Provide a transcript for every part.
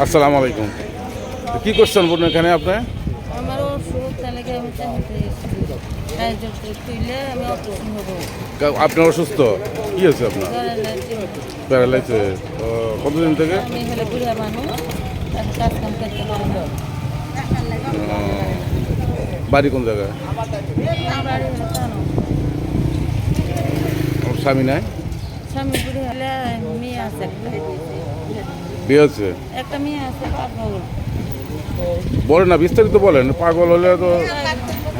আসসালামু আলাইকুম। কি করছেন বোন এখানে আপনি? আমার ওষুধ তাহলে আমি চাইতে সাহায্য তুইলে আমি অপারেশন হবো। আপনি অসুস্থ? কি হয়েছে আপনার? প্যারালাইসিস? কতদিন থেকে? আমি হলে বুড়া মানুষ, তাকে কাজ কাম করতে পারি না। বাড়ি কোন জায়গায়? আমার বাড়ি হলে জানো, আমার স্বামী নাই? স্বামী বুড়ি হলে মেয়ে আছে বিয়ে হচ্ছে? একটা মেয়ে আছে পাগল। বলেন না, বিস্তারিত বলেন। পাগল হলে তো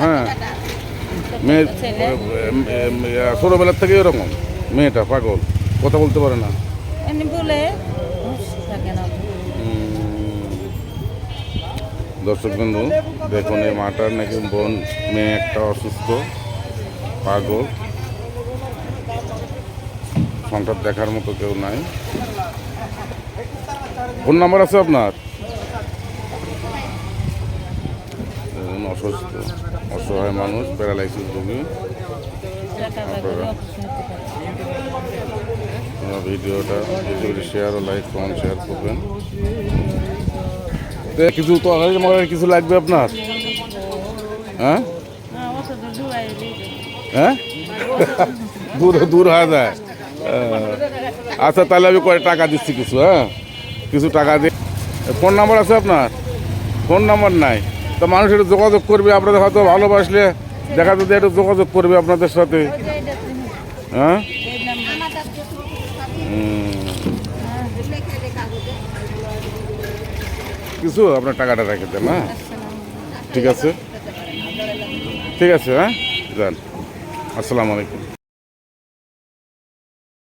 হ্যাঁ, মেয়ে ছোটোবেলার থেকে এরকম। মেয়েটা পাগল, কথা বলতে পারে না। এমনি বলে থাকে না। দর্শক বন্ধু দেখুন, এই মাটার নাকি বোন মেয়ে একটা অসুস্থ, পাগল, সংসার দেখার মতো কেউ নাই। ফোন নাম্বার আছে আপনার? অসুস্থ, অসহায় মানুষ, প্যারালাইসিস রোগী। ভিডিওটা শেয়ার ও লাইক কমেন্ট শেয়ার করবেন। কিছু তো কিছু লাগবে আপনার? হ্যাঁ হ্যাঁ, দূর হয়ে যায়। আচ্ছা, তাহলে আমি কয় টাকা দিচ্ছি কিছু। হ্যাঁ, কিছু টাকা দিয়ে। ফোন নাম্বার আছে আপনার? ফোন নাম্বার নাই তো মানুষ একটু যোগাযোগ করবে আপনাদের, হয়তো ভালোবাসলে দেখা যদি একটু যোগাযোগ করবে আপনাদের সাথে। হ্যাঁ, কিছু আপনার টাকাটা রেখে দেন। হ্যাঁ, ঠিক আছে, ঠিক আছে। হ্যাঁ, যান। আসসালামু আলাইকুম।